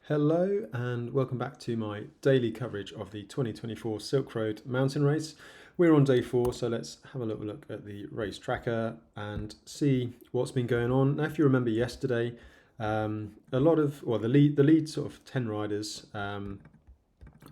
Hello and welcome back to my daily coverage of the 2024 Silk Road Mountain Race. We're on day 4, so let's have a little look at the race tracker and see what's been going on. Now, if you remember yesterday, the lead sort of 10 riders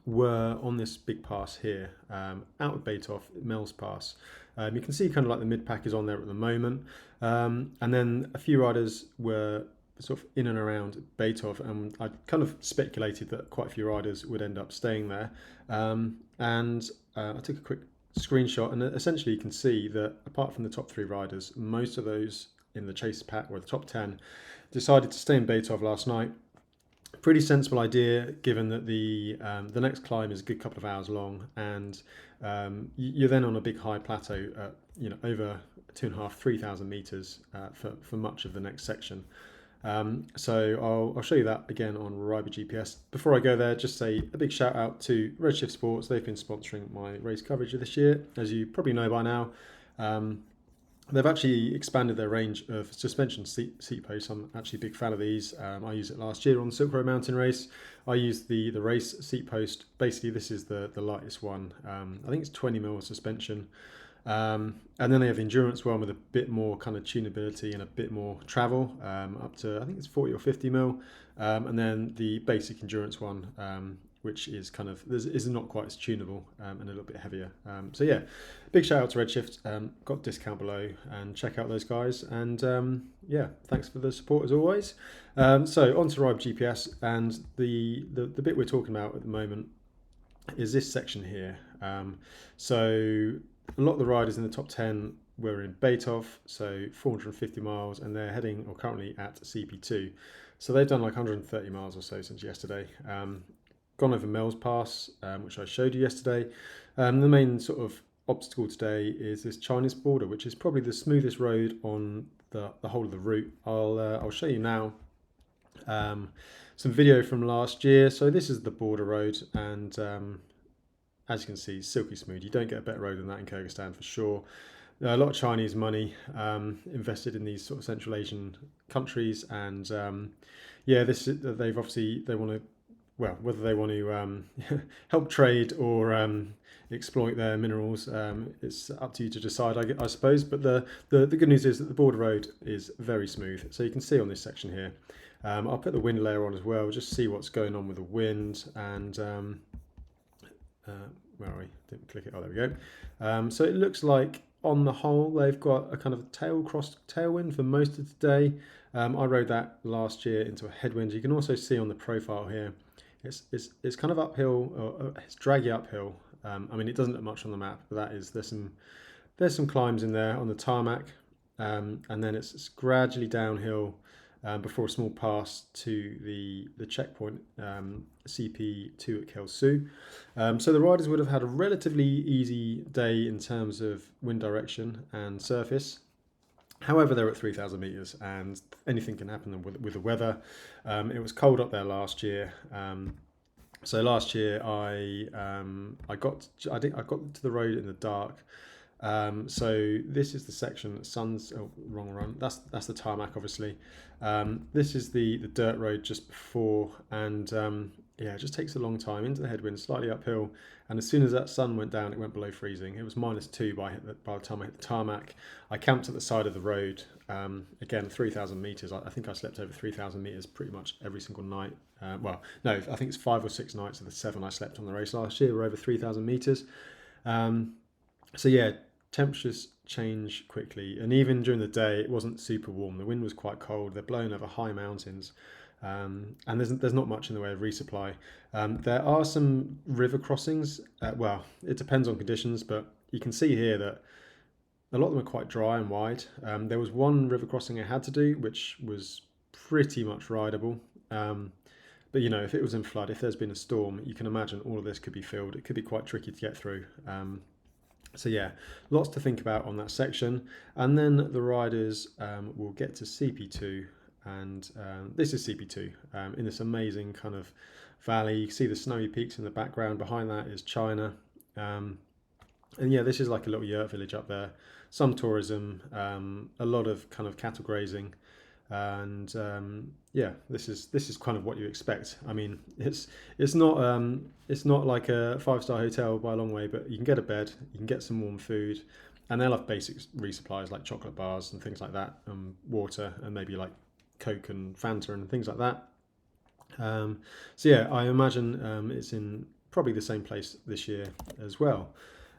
were on this big pass here, out of Beitov, Mel's Pass. You can see kind of like the mid-pack is on there at the moment, and then a few riders were sort of in and around Beitov, and I kind of speculated that quite a few riders would end up staying there. I took a quick screenshot, and essentially you can see that apart from the top 3 riders, most of those in the chase pack, or the top 10, decided to stay in Beitov last night. Pretty sensible idea, given that the next climb is a good couple of hours long, and you're then on a big high plateau at, over 2,500-3,000 meters for much of the next section. So I'll show you that again on Riber GPS. Before I go there, just say a big shout out to Redshift Sports. They've been sponsoring my race coverage of this year, as you probably know by now. They've actually expanded their range of suspension seat posts. I'm actually a big fan of these. I used it last year on the Silk Road Mountain Race. I used the race seat post. Basically, this is the lightest one. I think it's 20mm suspension. And then they have the endurance one with a bit more kind of tunability and a bit more travel, up to I think it's 40 or 50mm. And then the basic endurance one, which is kind of is not quite as tunable and a little bit heavier. So yeah, big shout out to Redshift. Got a discount below, and check out those guys. And yeah, thanks for the support as always. So on to Ribe GPS, and the bit we're talking about at the moment is this section here. So a lot of the riders in the top 10 were in Beitov, so 450 miles, and they're heading or currently at CP2. So they've done like 130 miles or so since yesterday. Gone over Mel's Pass, which I showed you yesterday. The main sort of obstacle today is this Chinese border, which is probably the smoothest road on the whole of the route. I'll show you now some video from last year. So this is the border road, and as you can see, silky smooth. You don't get a better road than that in Kyrgyzstan for sure. A lot of Chinese money invested in these sort of Central Asian countries, and yeah, they want to, well, whether they want to help trade or exploit their minerals, it's up to you to decide, I suppose. But the good news is that the border road is very smooth. So you can see on this section here, I'll put the wind layer on as well, just see what's going on with the wind. And where are we? Didn't click it. Oh, there we go. So it looks like on the whole they've got a kind of tailwind for most of today. I rode that last year into a headwind. You can also see on the profile here, it's kind of uphill, or it's draggy uphill. I mean, it doesn't look much on the map, but there's some climbs in there on the tarmac, and then it's gradually downhill before a small pass to the checkpoint, CP2 at Kelsu. So the riders would have had a relatively easy day in terms of wind direction and surface. However, they're at 3,000 meters, and anything can happen with the weather. It was cold up there last year. So last year I got to the road in the dark. So this is the section that wrong run. That's the tarmac, obviously. This is the dirt road just before, and yeah, it just takes a long time into the headwind, slightly uphill. And as soon as that sun went down, it went below freezing. It was -2 by the time I hit the tarmac. I camped at the side of the road. Again, 3,000 meters. I think I slept over 3,000 meters pretty much every single night. Well, no, I think it's 5 or 6 nights of the 7 I slept on the race last year were over 3,000 meters. So yeah, temperatures change quickly, and even during the day it wasn't super warm. The wind was quite cold. They're blowing over high mountains, and there's not much in the way of resupply. There are some river crossings. Well, it depends on conditions, but you can see here that a lot of them are quite dry and wide. There was one river crossing I had to do, which was pretty much rideable. But if it was in flood, if there's been a storm, you can imagine all of this could be filled. It could be quite tricky to get through. So yeah, lots to think about on that section. And then the riders will get to CP2, and this is CP2 in this amazing kind of valley. You can see the snowy peaks in the background. Behind that is China. And yeah, this is like a little yurt village up there. Some tourism, a lot of kind of cattle grazing. And yeah, this is kind of what you expect. I mean, it's not like a 5-star hotel by a long way, but you can get a bed, you can get some warm food, and they'll have basic resupplies like chocolate bars and things like that, water, and maybe like Coke and Fanta and things like that. So yeah, I imagine it's in probably the same place this year as well.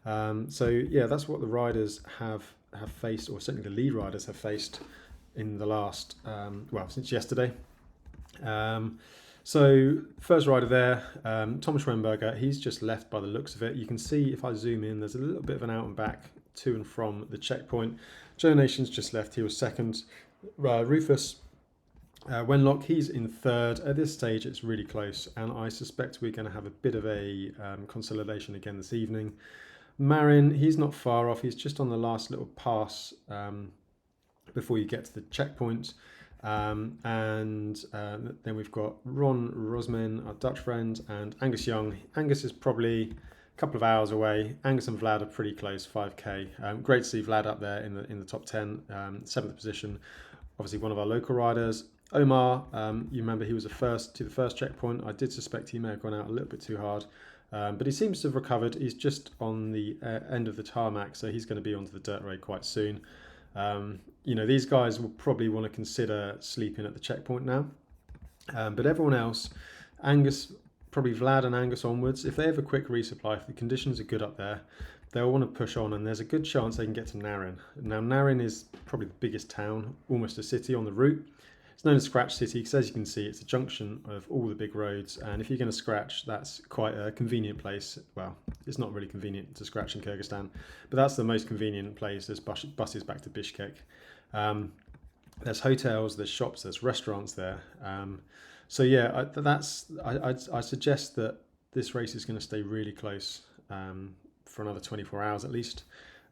So yeah, that's what the riders have faced, or certainly the lead riders have faced in the last since yesterday. So first rider there, Thomas Schwemberger, he's just left by the looks of it. You can see if I zoom in, there's a little bit of an out and back to and from the checkpoint. Joe Nation's just left, he was second. Rufus Wenlock, he's in third. At this stage, it's really close, and I suspect we're going to have a bit of a consolidation again this evening. Naryn, he's not far off. He's just on the last little pass before you get to the checkpoint. Then we've got Ron Rosman, our Dutch friend, and Angus Young. Angus is probably a couple of hours away. Angus and Vlad are pretty close, 5k. Great to see Vlad up there in the top 10, 7th position. Obviously one of our local riders. Omar, you remember he was the first checkpoint. I did suspect he may have gone out a little bit too hard. But he seems to have recovered. He's just on the end of the tarmac, so he's going to be onto the dirt road quite soon. These guys will probably want to consider sleeping at the checkpoint now. But everyone else, Angus, probably Vlad and Angus onwards, if they have a quick resupply, if the conditions are good up there, they'll want to push on, and there's a good chance they can get to Naryn. Now, Naryn is probably the biggest town, almost a city on the route. It's known as Scratch City because, as you can see, it's a junction of all the big roads, and if you're going to scratch, that's quite a convenient place. Well, it's not really convenient to scratch in Kyrgyzstan, but that's the most convenient place. There's buses back to Bishkek. There's hotels, there's shops, there's restaurants there. So yeah, I suggest that this race is going to stay really close for another 24 hours at least.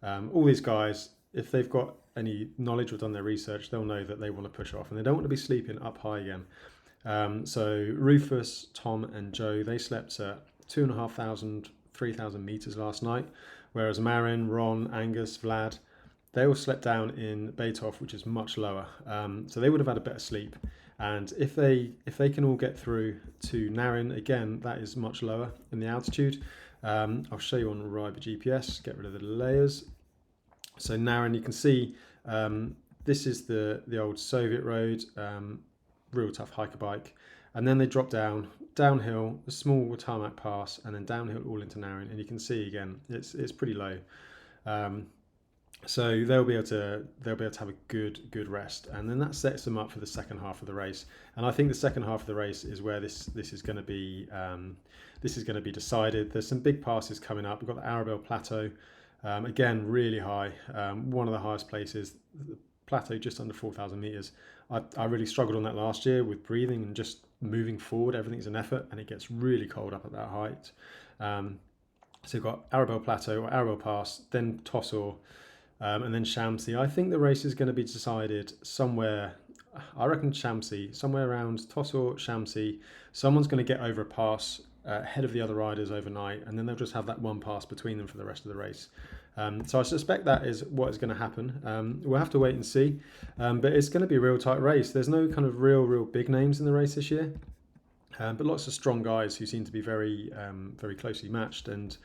All these guys, if they've got any knowledge or done their research, they'll know that they want to push off and they don't want to be sleeping up high again. So Rufus, Tom and Joe, they slept at 2,500, 3,000 meters last night, whereas Naryn, Ron, Angus, Vlad, they all slept down in Beitov, which is much lower. So they would have had a better sleep. And if they can all get through to Naryn, again, that is much lower in the altitude. I'll show you on Riber GPS, get rid of the layers. So Naryn, you can see this is the old Soviet road, real tough hiker bike. And then they drop downhill, a small tarmac pass, and then downhill all into Naryn. And you can see again, it's pretty low. So they'll be able to have a good rest, and then that sets them up for the second half of the race. And I think the second half of the race is where this is going to be decided. There's some big passes coming up. We've got the Arabelle Plateau, again really high, one of the highest places. The plateau just under 4,000 meters. I really struggled on that last year with breathing and just moving forward. Everything's an effort, and it gets really cold up at that height. So you've got Arabelle Plateau or Arabelle Pass, then Tossor. And then Shamsi. I think the race is going to be decided somewhere, I reckon Shamsi, somewhere around Tossor, Shamsi. Someone's going to get over a pass ahead of the other riders overnight, and then they'll just have that one pass between them for the rest of the race. So I suspect that is what is going to happen. We'll have to wait and see, but it's going to be a real tight race. There's no kind of real big names in the race this year, but lots of strong guys who seem to be very closely matched. And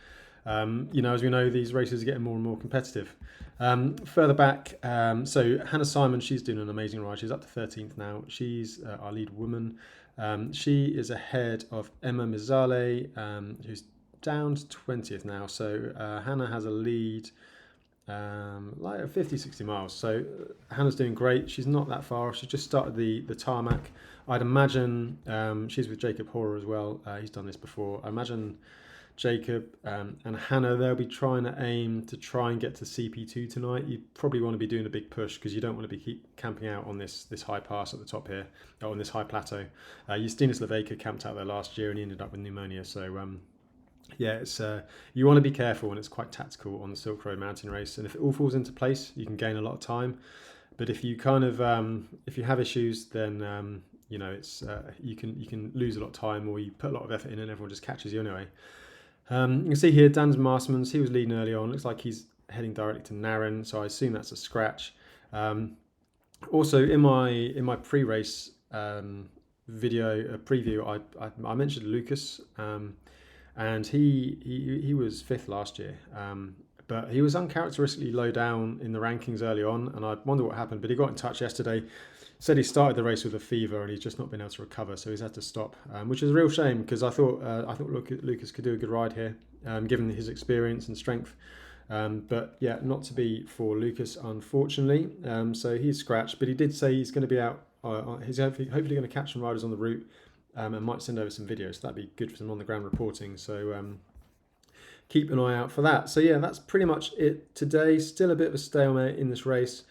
as we know, these races are getting more and more competitive. Further back, so Hannah Simon, she's doing an amazing ride. She's up to 13th now. She's our lead woman. She is ahead of Emma Mizale, who's down to 20th now. So Hannah has a lead like 50, 60 miles. So Hannah's doing great. She's not that far off. She just started the tarmac. I'd imagine she's with Jacob Horer as well. He's done this before. I imagine Jacob and Hannah, they'll be trying to aim to try and get to CP2 tonight. You probably want to be doing a big push because you don't want to be keep camping out on this high pass at the top here, or on this high plateau. Justinas Levejka camped out there last year and he ended up with pneumonia. So it's you want to be careful, and it's quite tactical on the Silk Road mountain race. And if it all falls into place, you can gain a lot of time. But if you kind of if you have issues, then it's you can lose a lot of time, or you put a lot of effort in and everyone just catches you anyway. You can see here Dan's Marsmans, he was leading early on. Looks like he's heading directly to Naryn, so I assume that's a scratch. Also, in my pre-race video, a preview, I mentioned Lucas, and he was fifth last year. But he was uncharacteristically low down in the rankings early on, and I wonder what happened. But he got in touch yesterday, said he started the race with a fever, and he's just not been able to recover, so he's had to stop, which is a real shame because I thought Lucas could do a good ride here, given his experience and strength. But yeah, not to be for Lucas, unfortunately. So he's scratched, but he did say he's going to be out. He's hopefully going to catch some riders on the route, and might send over some videos. That'd be good for some on the ground reporting. So keep an eye out for that. So yeah, that's pretty much it today. Still a bit of a stalemate in this race,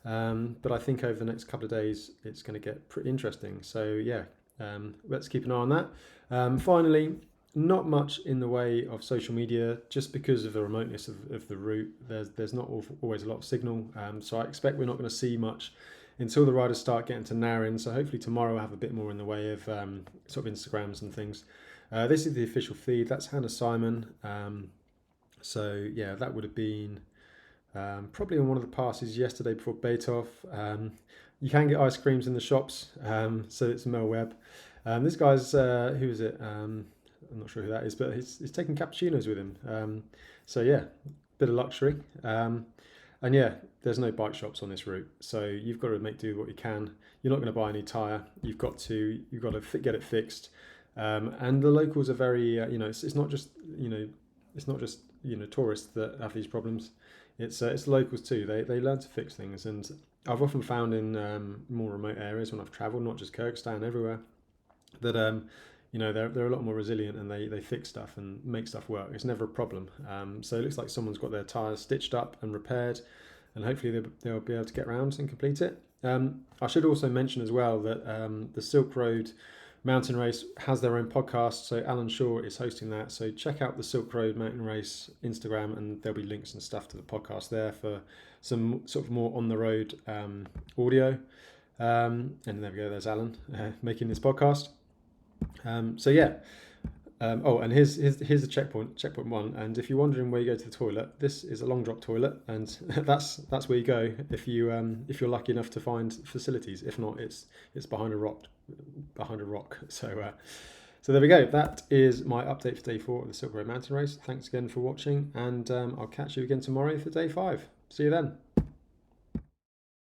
but I think over the next couple of days it's going to get pretty interesting. So yeah, let's keep an eye on that. Finally, not much in the way of social media, just because of the remoteness of the route. There's not always a lot of signal, so I expect we're not going to see much until the riders start getting to Naryn. So hopefully tomorrow we'll have a bit more in the way of sort of Instagrams and things. This is the official feed. That's Hannah Simon. So yeah, that would have been probably on one of the passes yesterday before Beethoven. You can get ice creams in the shops, so it's Mel Webb. This guy's, who is it? I'm not sure who that is, but he's taking cappuccinos with him. So yeah, bit of luxury. And yeah, there's no bike shops on this route, so you've got to make do with what you can. You're not going to buy any tyre. You've got to get it fixed. And the locals are very, it's not just tourists that have these problems. It's locals too. They learn to fix things, and I've often found in more remote areas when I've travelled, not just Kyrgyzstan, everywhere, that they're a lot more resilient, and they fix stuff and make stuff work. It's never a problem. So it looks like someone's got their tyres stitched up and repaired, and hopefully they'll be able to get around and complete it. I should also mention as well that the Silk Road Mountain Race has their own podcast, so Alan Shaw is hosting that. So check out the Silk Road Mountain Race Instagram, and there'll be links and stuff to the podcast there for some sort of more on the road audio. And there we go, there's Alan making this podcast. So yeah. And here's the checkpoint one. And if you're wondering where you go to the toilet, this is a long drop toilet, and that's where you go if you're lucky enough to find facilities. If not, it's behind a rock. So there we go. That is my update for day 4 of the Silk Road Mountain Race. Thanks again for watching, and I'll catch you again tomorrow for day 5. See you then.